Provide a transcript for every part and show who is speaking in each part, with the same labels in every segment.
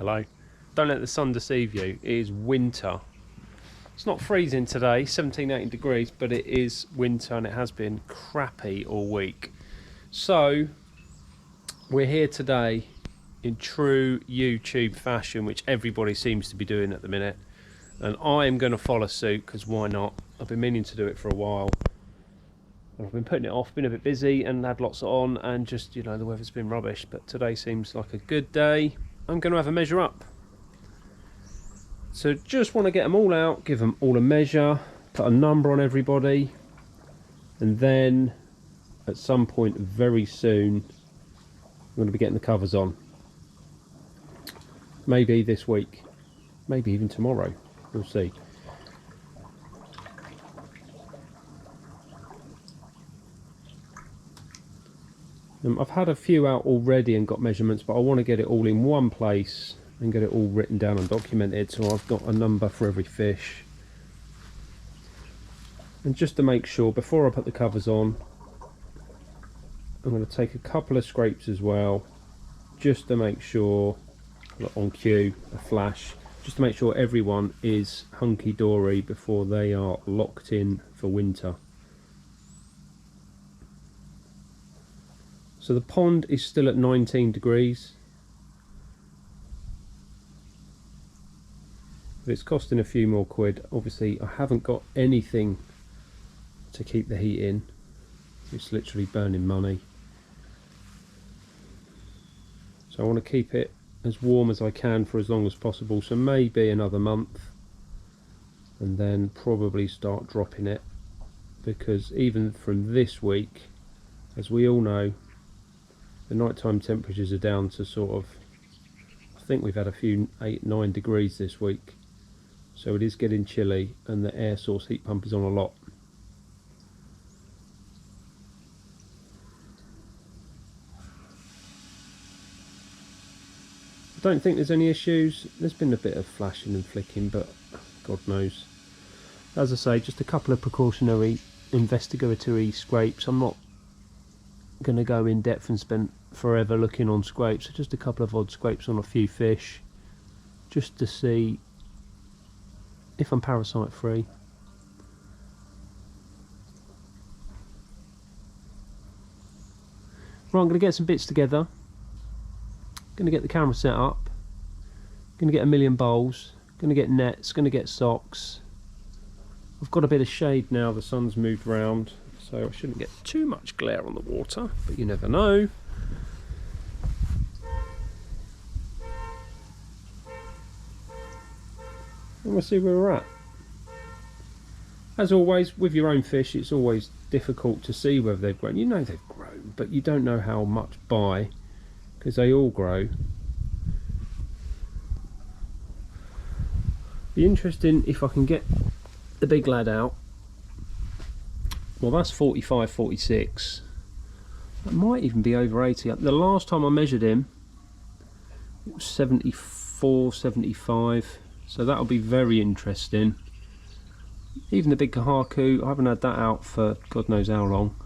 Speaker 1: hello. Don't let the sun deceive you. It is winter. It's not freezing today, 17, 18 degrees, but it is winter and it has been crappy all week. So, we're here today in true YouTube fashion, which everybody seems to be doing at the minute. And I am going to follow suit, because why not? I've been meaning to do it for a while. I've been putting it off, been a bit busy and had lots on, and just, you know, the weather's been rubbish. But today seems like a good day. I'm going to have a measure up. So just want to get them all out, give them all a measure, put a number on everybody, and then at some point very soon I'm going to be getting the covers on. Maybe this week, maybe even tomorrow, we'll see. I've had a few out already and got measurements, but I want to get it all in one place and get it all written down and documented, so I've got a number for every fish. And just to make sure, before I put the covers on, I'm going to take a couple of scrapes as well, just to make sure, on cue, a flash, just to make sure everyone is hunky-dory before they are locked in for winter. So the pond is still at 19 degrees. But it's costing a few more quid. Obviously I haven't got anything to keep the heat in. It's literally burning money. So I want to keep it as warm as I can for as long as possible. So maybe another month. And then probably start dropping it. Because even from this week, as we all know, the nighttime temperatures are down to sort of, I think we've had a few 8-9 degrees this week. So it is getting chilly and the air source heat pump is on a lot. I don't think there's any issues. There's been a bit of flashing and flicking, but God knows. As I say, just a couple of precautionary investigatory scrapes. I'm not going to go in depth and spend forever looking on scrapes. So just a couple of odd scrapes on a few fish, just to see if I'm parasite free. Right, I'm going to get some bits together. Going to get the camera set up. Going to get a million bowls. Going to get nets. Going to get socks. I've got a bit of shade now. The sun's moved round, so I shouldn't get too much glare on the water, but you never know. And we'll see where we're at. As always, with your own fish, it's always difficult to see whether they've grown. You know they've grown, but you don't know how much by, because they all grow. Be interesting if I can get the big lad out. Well, that's 45, 46. That might even be over 80. The last time I measured him, it was 74, 75. So that'll be very interesting. Even the big Kahaku, I haven't had that out for God knows how long.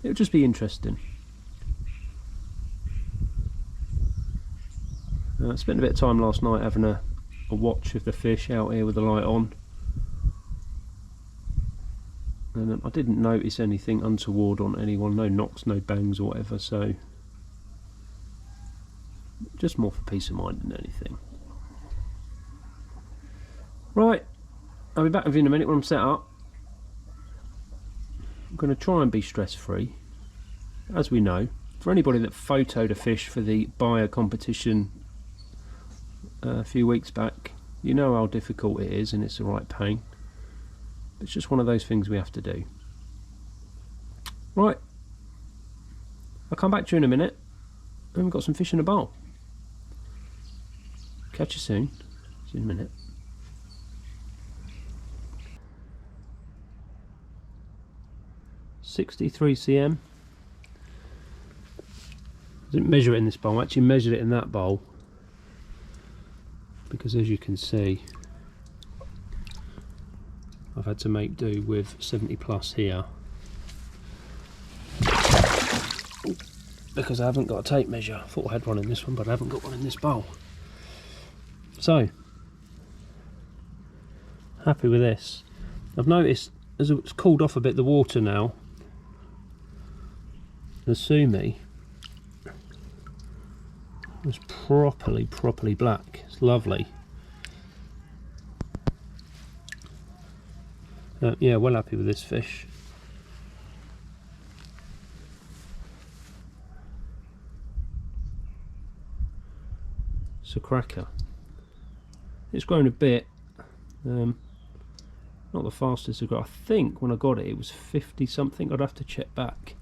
Speaker 1: It'll just be interesting. I spent a bit of time last night having a watch of the fish out here with the light on. And I didn't notice anything untoward on anyone, no knocks, no bangs or whatever, so just more for peace of mind than anything. Right, I'll be back with you in a minute when I'm set up. I'm going to try and be stress free. As we know, for anybody that photoed a fish for the buyer competition a few weeks back, you know how difficult it is, and it's a right pain. It's just one of those things we have to do. Right, I'll come back to you in a minute, and we've got some fish in a bowl. Catch you soon. See you in a minute. .63 cm. I didn't measure it in this bowl, I actually measured it in that bowl, because as you can see I've had to make do with 70 plus here. because I haven't got a tape measure. I thought I had one in this one, but I haven't got one in this bowl. So, happy with this. I've noticed as it's cooled off a bit, the water now, the sumi is properly black. It's lovely. Yeah, well happy with this fish. It's a cracker. It's grown a bit. Not the fastest I've got. I think when I got it, it was 50 something. I'd have to check back.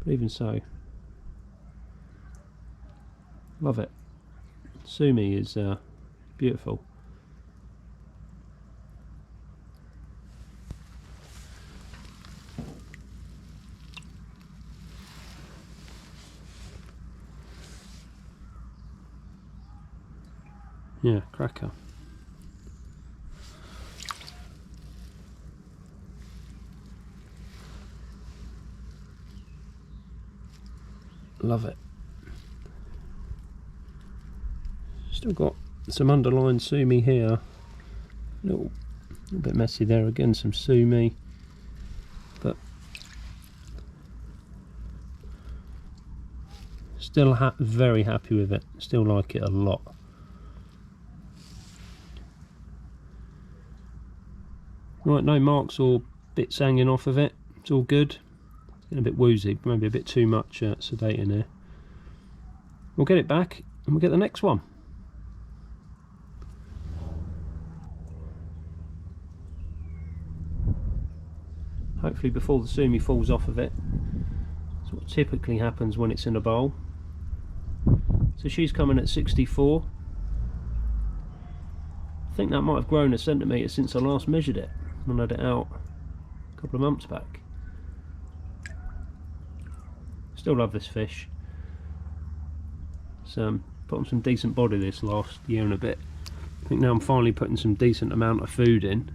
Speaker 1: But even so, love it. Sumi is beautiful. Yeah, cracker. Love it. Still got some underlined sumi here. A little bit messy there again, some sumi. But still very happy with it. Still like it a lot. Right, no marks or bits hanging off of it. It's all good. It's getting a bit woozy, maybe a bit too much sedate in there. We'll get it back and we'll get the next one. Hopefully before the sumi falls off of it. That's what typically happens when it's in a bowl. So she's coming at 64. I think that might have grown a centimetre since I last measured it when I had it out a couple of months back. Still love this fish. So put on some decent body this last year and a bit. I think now I'm finally putting some decent amount of food in.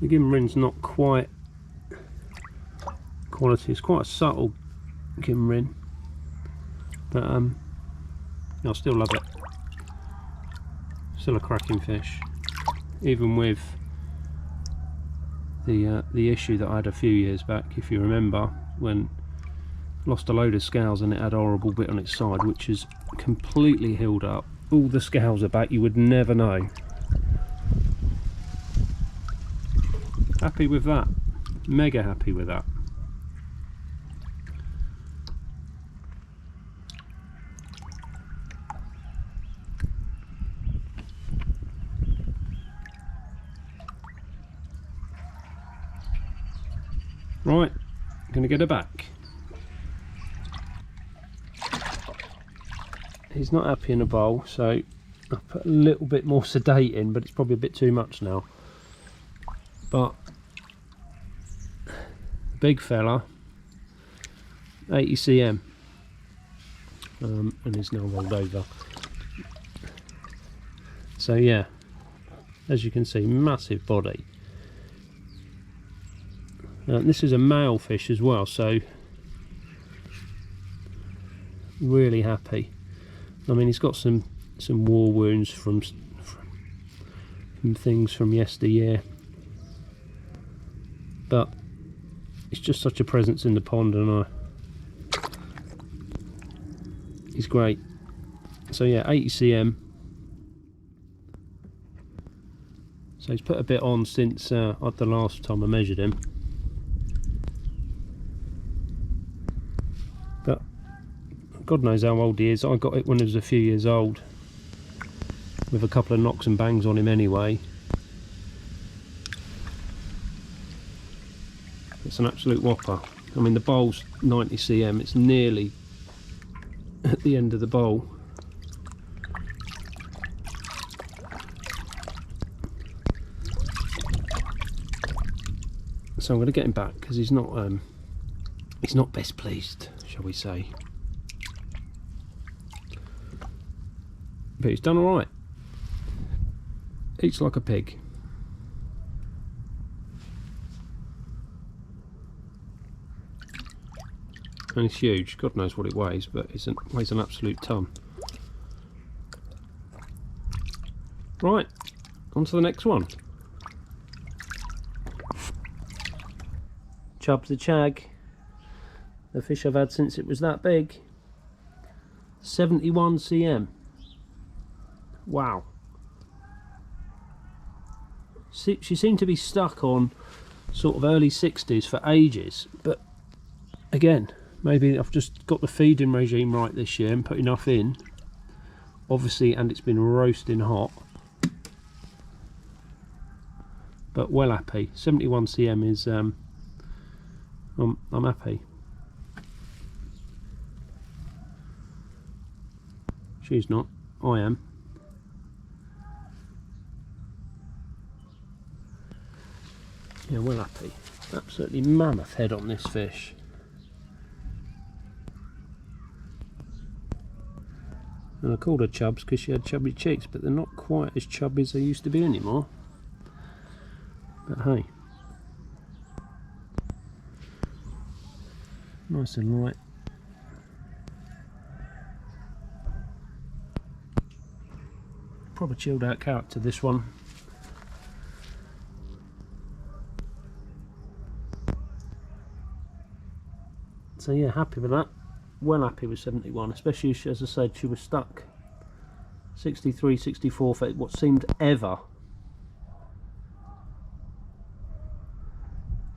Speaker 1: The Gimrin's not quite quality, it's quite a subtle Gimrin, but I still love it. Still a cracking fish, even with the issue that I had a few years back, if you remember, when lost a load of scales and it had a horrible bit on its side, which is completely healed up. All the scales are back, you would never know. Happy with that, mega happy with that. Right, gonna get her back. He's not happy in a bowl, so I put a little bit more sedate in, but it's probably a bit too much now. But big fella, 80 cm, and is now rolled over. So yeah, as you can see, massive body. This is a male fish as well, so really happy. I mean, he's got some war wounds from things from yesteryear, but it's just such a presence in the pond, and he's great. So yeah, 80 cm. So he's put a bit on since the last time I measured him. But God knows how old he is. I got it when he was a few years old, with a couple of knocks and bangs on him anyway. It's an absolute whopper. I mean, the bowl's 90 cm, it's nearly at the end of the bowl. So I'm going to get him back because he's not best pleased, shall we say. but he's done alright. Eats like a pig. And it's huge. God knows what it weighs, but it weighs an absolute ton. Right, on to the next one. Chub's the Chag. The fish I've had since it was that big. 71 cm. Wow. She seemed to be stuck on sort of early 60s for ages, but again, maybe I've just got the feeding regime right this year and put enough in, obviously, and it's been roasting hot. But well happy. 71 cm is I'm happy. She's not. I am. Yeah, well happy. Absolutely mammoth head on this fish. And I called her Chubs because she had chubby cheeks, but they're not quite as chubby as they used to be anymore. But hey. Nice and light. Proper chilled out character, this one. So yeah, happy with that. Well happy with 71, especially as I said, she was stuck 63, 64 for what seemed ever.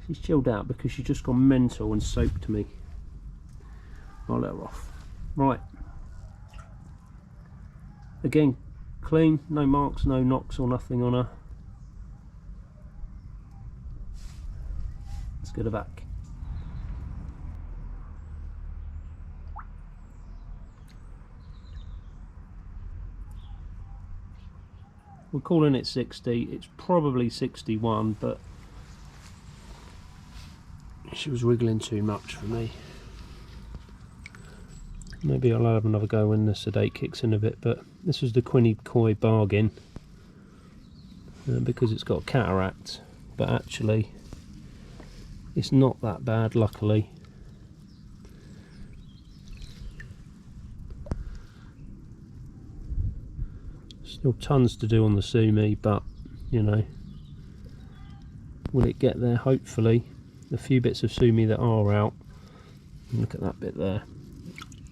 Speaker 1: She's chilled out because she's just gone mental and soaked me. I'll let her off. Right. Again, clean, no marks, no knocks or nothing on her. Let's get her back. We're calling it 60, it's probably 61, but she was wriggling too much for me. Maybe I'll have another go when the sedate kicks in a bit, but this was the Quinny Koi bargain because it's got cataract, but actually it's not that bad, luckily. Still tons to do on the Sumi, but you know, will it get there? Hopefully. A few bits of Sumi that are out. Look at that bit there,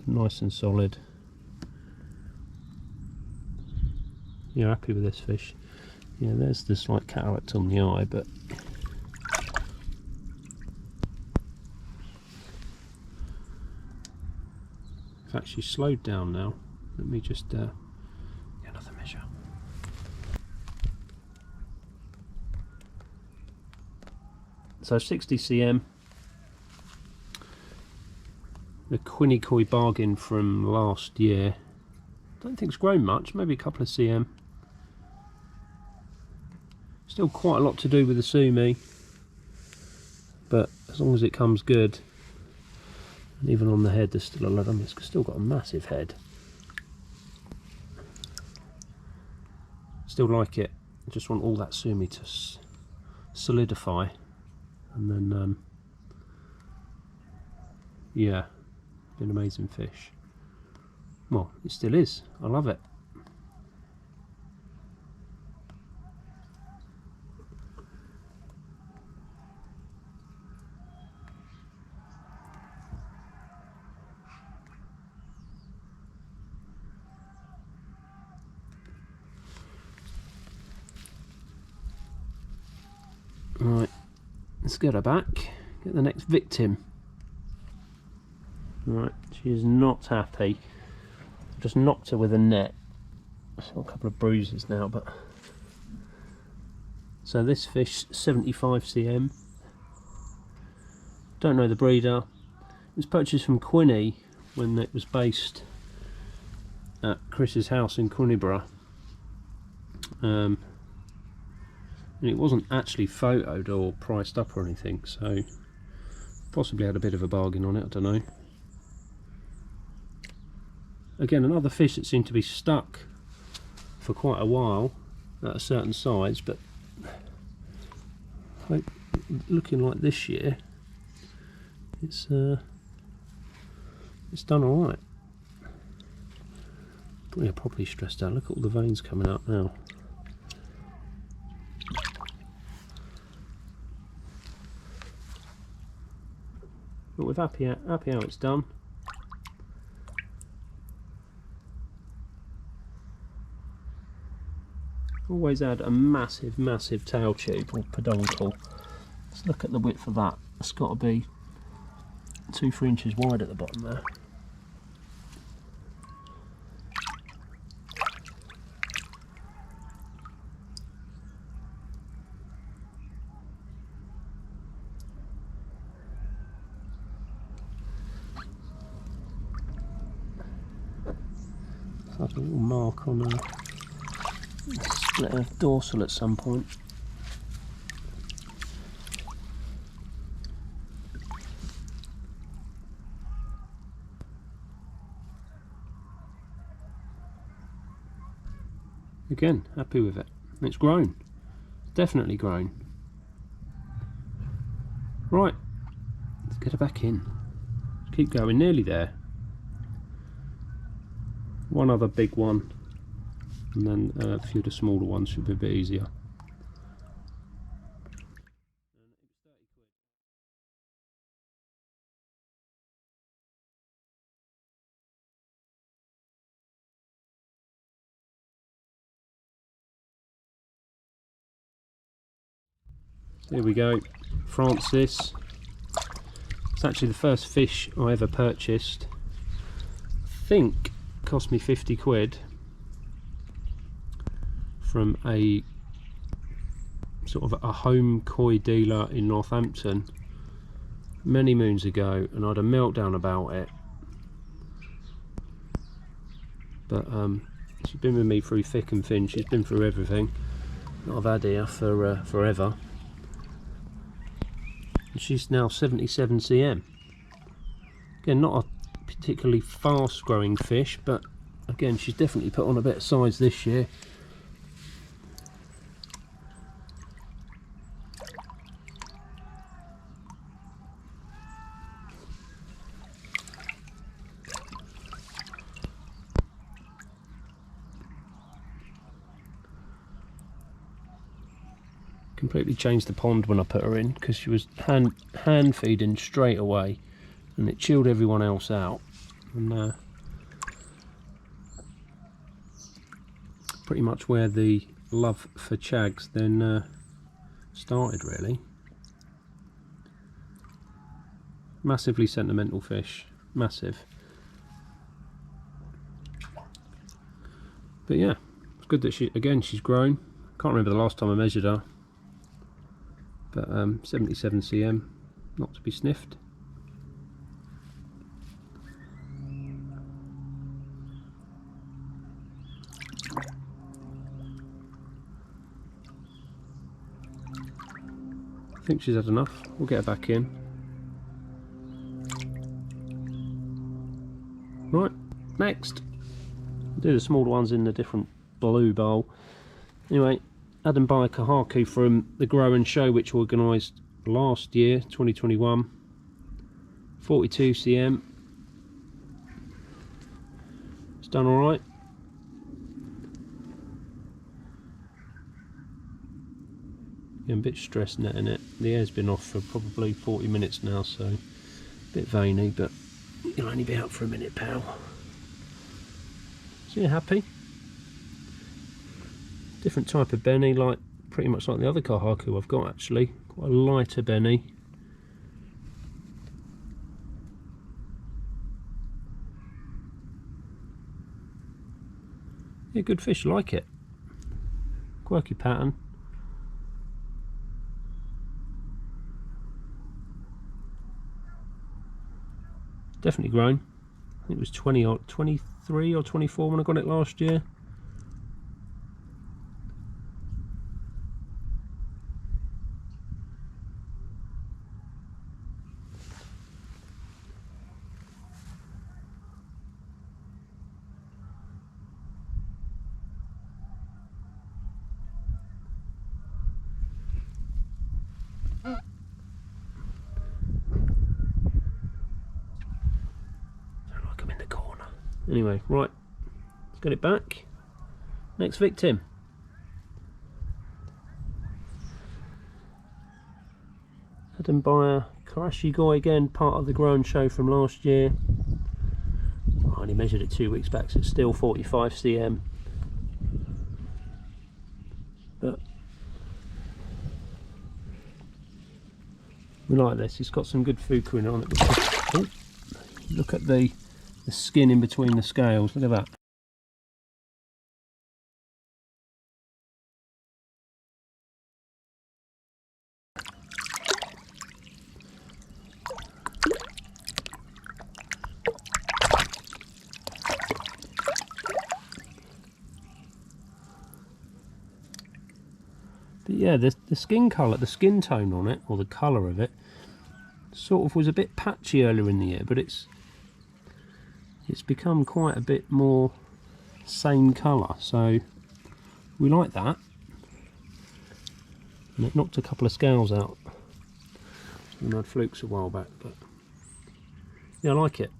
Speaker 1: nice and solid. You're happy with this fish? Yeah, there's the slight cataract on the eye, but in fact she's slowed down now. Let me just get another measure. So 60 cm, the Quinny Koi bargain from last year. Don't think it's grown much, maybe a couple of cm. Still quite a lot to do with the Sumi, but as long as it comes good, and even on the head there's still a lot. I mean, it's still got a massive head. Still like it. I just want all that Sumi to solidify. And then, yeah, an amazing fish. Well, it still is. I love it. Right. Let's get her back, get the next victim. Right, she is not happy. I've just knocked her with a net. I've got a couple of bruises now, but... So this fish, 75 cm. Don't know the breeder. It was purchased from Quinny when it was based at Chris's house in Qunneborough. And it wasn't actually photoed or priced up or anything, so possibly had a bit of a bargain on it, I don't know. Again, another fish that seemed to be stuck for quite a while at a certain size, but looking like this year, it's done all right. We're properly stressed out. Look at all the veins coming up now. But we're happy how it's done. Always add a massive tail tube or peduncle. Let's look at the width of that. It's got to be 2-3 inches wide at the bottom there. It's like a little mark on a split of dorsal at some point. Again, happy with it. It's grown. Definitely grown. Right, let's get her back in. Let's keep going, nearly there. One other big one, and then a few of the smaller ones should be a bit easier. Here we go, Francis. It's actually the first fish I ever purchased. I think it cost me 50 quid from a sort of a home koi dealer in Northampton many moons ago, and I had a meltdown about it. But she's been with me through thick and thin. She's been through everything that I've had here for forever. She's now 77 cm. Again, not a particularly fast growing fish, but again, she's definitely put on a bit of size this year. Completely changed the pond when I put her in, because she was hand feeding straight away, and it chilled everyone else out. And pretty much where the love for chags then started, really. Massively sentimental fish, massive. But yeah, it's good that she's grown. Can't remember the last time I measured her. But 77 cm, not to be sniffed. I think she's had enough. We'll get her back in. Right, next. Do the smaller ones in the different blue bowl. Anyway, had them buy a Kahaku from the Grow and Show, which organised last year, 2021. 42 cm. It's done alright. I'm a bit stressed netting it. The air's been off for probably 40 minutes now, so a bit veiny, but you'll only be out for a minute, pal. So you're happy? Different type of Benny, like pretty much like the other Kahaku I've got, actually. Quite a lighter Benny. Yeah, good fish, like it. Quirky pattern. Definitely grown. I think it was 23 or 24 when I got it last year. Like I'm in the corner. Anyway, right, let's get it back. Next victim. Had him by a Karashigoi again, part of the grown show from last year. I only measured it 2 weeks back, so it's still 45 cm. But we like this. It's got some good fuku on it. Oh, look at the skin in between the scales. Look at that. But yeah, the skin colour, the skin tone on it, or the colour of it, sort of was a bit patchy earlier in the year, but it's become quite a bit more same colour, so we like that. And it knocked a couple of scales out when I had flukes a while back, but yeah, I like it.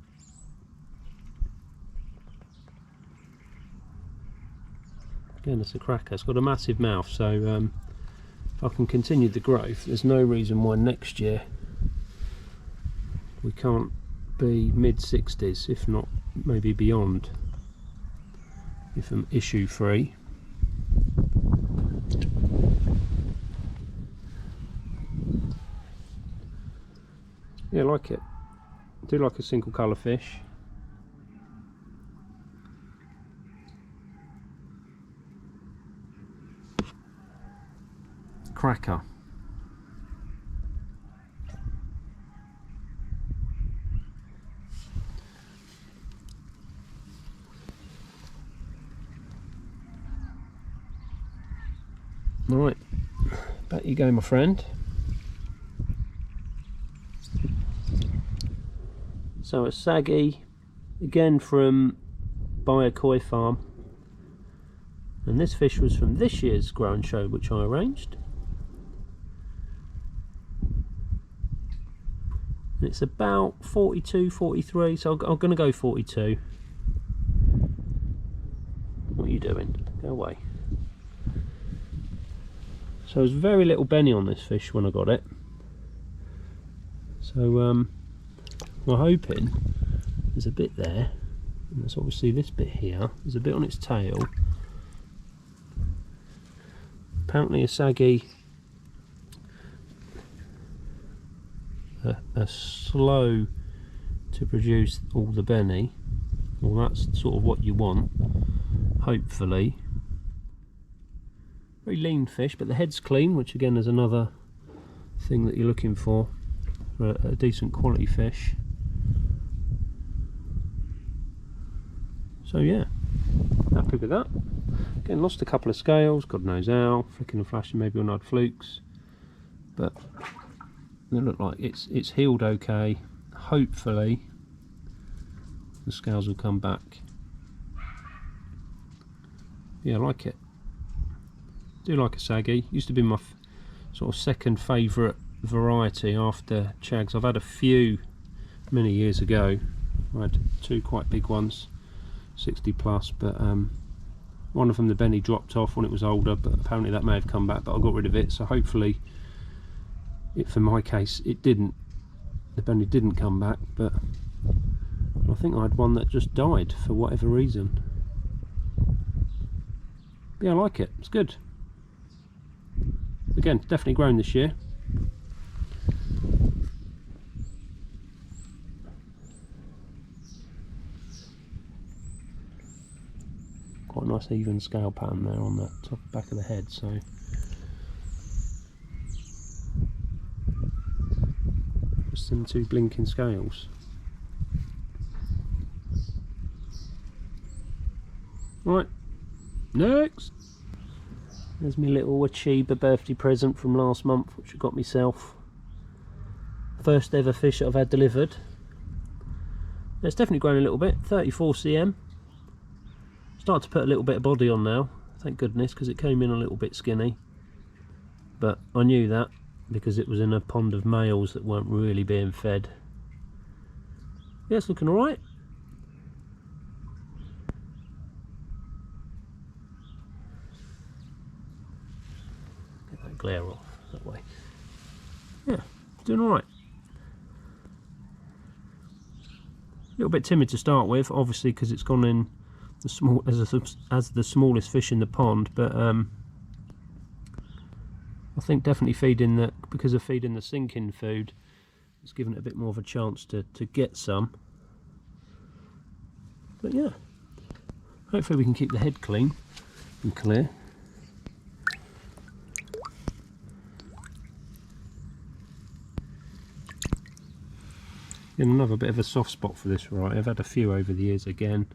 Speaker 1: Again, it's a cracker. It's got a massive mouth, so if I can continue the growth, there's no reason why next year we can't be mid-60s, if not maybe beyond, if I'm issue free. Yeah, I like it. I do like a single colour fish. Cracker. Right, back you go, my friend. So a saggy, again from Buyer Koi Farm, and this fish was from this year's grown show which I arranged. It's about 42, 43, so I'm going to go 42. What are you doing? Go away. So there's very little Benny on this fish when I got it. So I'm hoping there's a bit there, and there's obviously this bit here. There's a bit on its tail. Apparently a saggy, are slow to produce all the Benny. Well, that's sort of what you want, hopefully. Very lean fish, but the head's clean, which again is another thing that you're looking for a decent quality fish. So yeah, happy with that. Again, lost a couple of scales, God knows how, flicking and flashing maybe on odd flukes, but they look like it's healed okay. Hopefully the scales will come back. Yeah, I like it. Do like a saggy. Used to be my sort of second favourite variety after chags. I've had a few many years ago. I had two quite big ones, 60 plus, but one of them, the Benny, dropped off when it was older, but apparently that may have come back, but I got rid of it, so hopefully for my case it didn't. The Benny didn't come back, but I think I had one that just died for whatever reason. But yeah, I like it. It's good. Again, definitely grown this year. Quite a nice even scale pattern there on the top back of the head, so just them two blinking scales. Right, next. There's my little Achiba birthday present from last month, which I got myself. First ever fish that I've had delivered. It's definitely grown a little bit, 34 cm. Starting to put a little bit of body on now, thank goodness, because it came in a little bit skinny. But I knew that, because it was in a pond of males that weren't really being fed. Yeah, it's looking alright. Get that glare off that way. Yeah, doing alright. A little bit timid to start with, obviously, because it's gone in the small as the smallest fish in the pond, but I think definitely because of feeding the sinking food, it's given it a bit more of a chance to get some. But yeah, hopefully we can keep the head clean and clear. And another bit of a soft spot for this variety. I've had a few over the years again.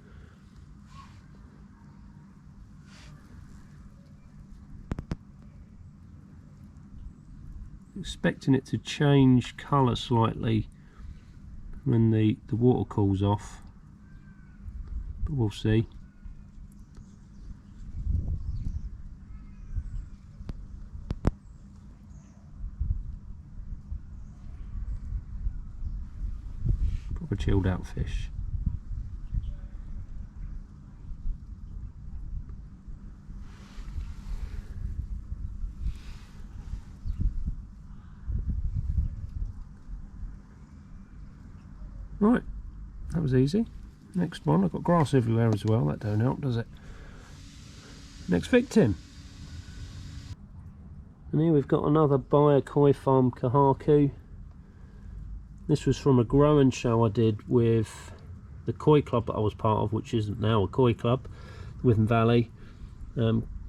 Speaker 1: Expecting it to change colour slightly when the water cools off, but we'll see. Proper chilled out fish. Right, that was easy. Next one, I've got grass everywhere as well, that don't help, does it? Next victim. And here we've got another Baia Koi Farm Kahaku. This was from a growing show I did with the koi club that I was part of, which isn't now a koi club, Witham Valley,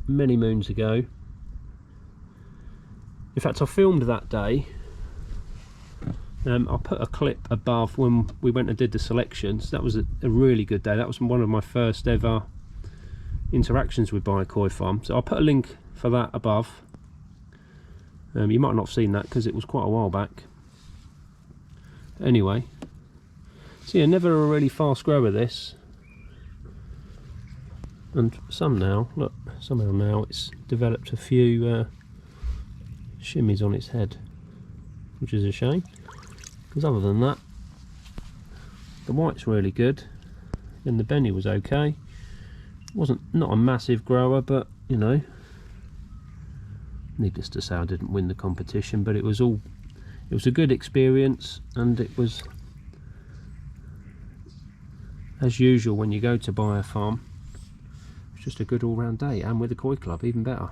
Speaker 1: many moons ago. In fact, I filmed that day. I'll put a clip above when we went and did the selections. That was a really good day. That was one of my first ever interactions with Baia Koi Farm. So I'll put a link for that above. You might not have seen that because it was quite a while back. Anyway, so yeah, never a really fast grower this. And somehow now it's developed a few shimmies on its head, which is a shame. Because other than that, the white's really good, and the Benny was okay. Not a massive grower, but you know, needless to say, I didn't win the competition, but it was a good experience, and it was, as usual when you go to Baia Farm, it's just a good all-round day, and with the koi club, even better.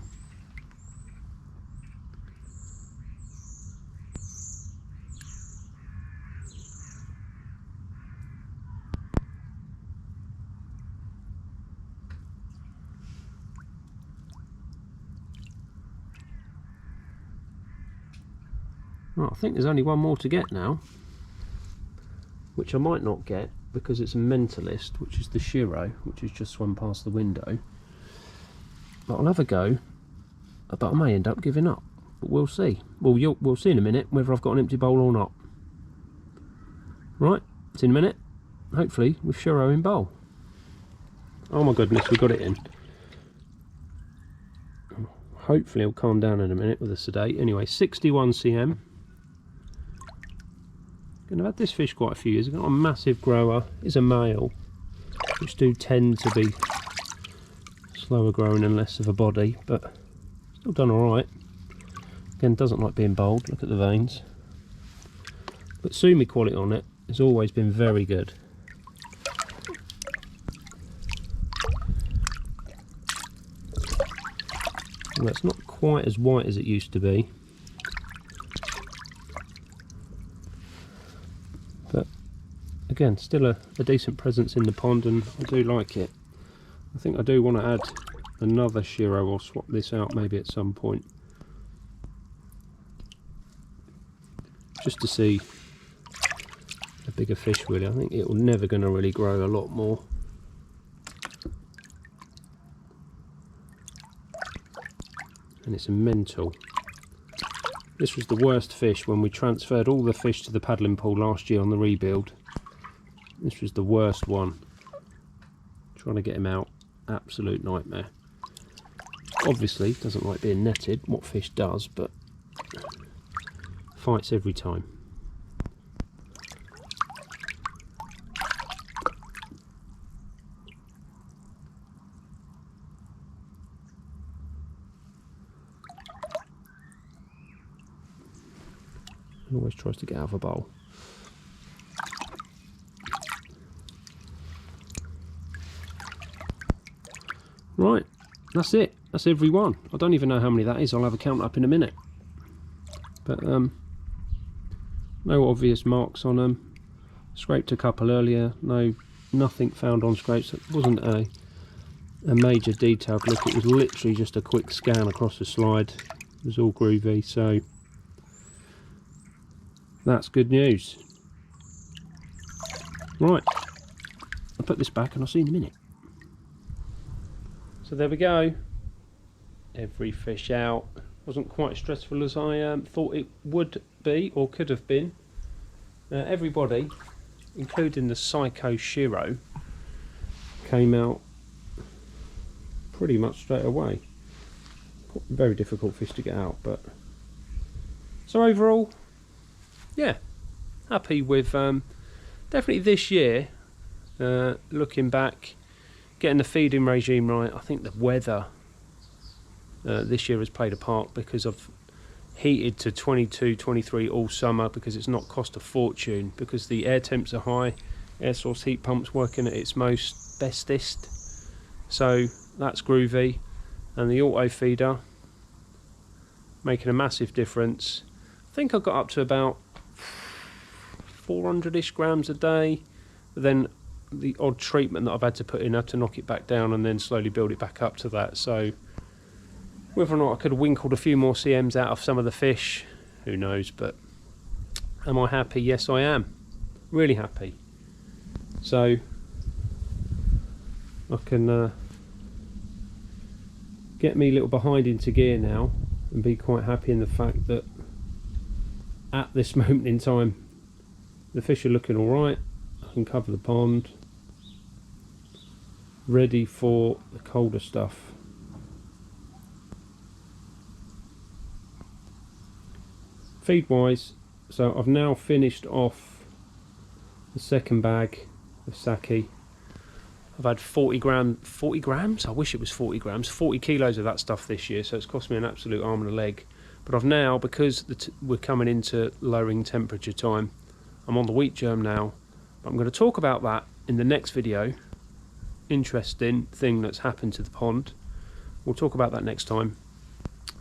Speaker 1: Right, I think there's only one more to get now, which I might not get because it's a Mentalist, which is the Shiro, which has just swum past the window. But I'll have a go, but I may end up giving up, but we'll see. Well, we'll see in a minute whether I've got an empty bowl or not. Right, it's in a minute, hopefully with Shiro in bowl. Oh my goodness, we got it in. Hopefully it'll calm down in a minute with a sedate. Anyway, 61 cm. And I've had this fish quite a few years. I've got a massive grower, is a male, which do tend to be slower growing and less of a body, but still done alright. Again, doesn't like being bowled, look at the veins. But sumi quality on it has always been very good. And that's not quite as white as it used to be. But again, still a decent presence in the pond, and I do like it. I think I do want to add another Shiro or swap this out maybe at some point, just to see a bigger fish really. I think it will never going to really grow a lot more. And it's a mental. This was the worst fish when we transferred all the fish to the paddling pool last year on the rebuild. This was the worst one. Trying to get him out, absolute nightmare. Obviously doesn't like being netted, what fish does, but fights every time. And always tries to get out of a bowl. Right, that's it. That's every one. I don't even know how many that is. I'll have a count up in a minute. But no obvious marks on them. Scraped a couple earlier. Nothing found on scrapes. It wasn't a major detailed look. It was literally just a quick scan across the slide. It was all groovy, so that's good news. Right, I'll put this back and I'll see you in a minute. So there we go. Every fish out. Wasn't quite as stressful as I thought it would be or could have been. Everybody, including the Psycho Shiro, came out pretty much straight away. Very difficult fish to get out, but so overall, yeah, happy with definitely this year. Looking back, getting the feeding regime right. I think the weather this year has played a part, because I've heated to 22, 23 all summer, because it's not cost a fortune, because the air temps are high, air source heat pumps working at its bestest, so that's groovy. And the auto feeder making a massive difference. I think I got up to about 400-ish grams a day, but then the odd treatment that I've had to put in, had to knock it back down and then slowly build it back up to that. So whether or not I could have winkled a few more CMs out of some of the fish, who knows, but am I happy? Yes, I am. Really happy. So I can get me a little behind into gear now and be quite happy in the fact that at this moment in time the fish are looking alright. I can cover the pond, ready for the colder stuff. Feed wise, so I've now finished off the second bag of sake. I've had 40 grams, I wish it was 40 grams, 40 kilos of that stuff this year, so it's cost me an absolute arm and a leg. But I've now, because we're coming into lowering temperature time, I'm on the wheat germ now. But I'm going to talk about that in the next video. Interesting thing that's happened to the pond. We'll talk about that next time.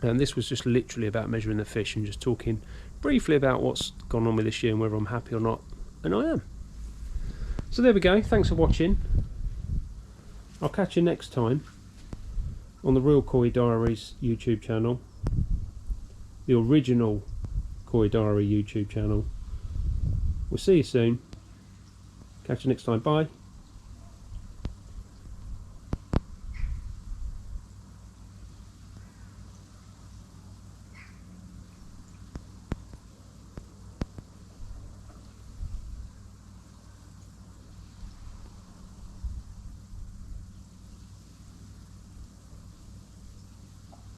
Speaker 1: And this was just literally about measuring the fish and just talking briefly about what's gone on with this year and whether I'm happy or not. And I am. So there we go. Thanks for watching. I'll catch you next time on the Real Koi Diaries YouTube channel. The original Koi Diary YouTube channel. We'll see you soon. Catch you next time. Bye.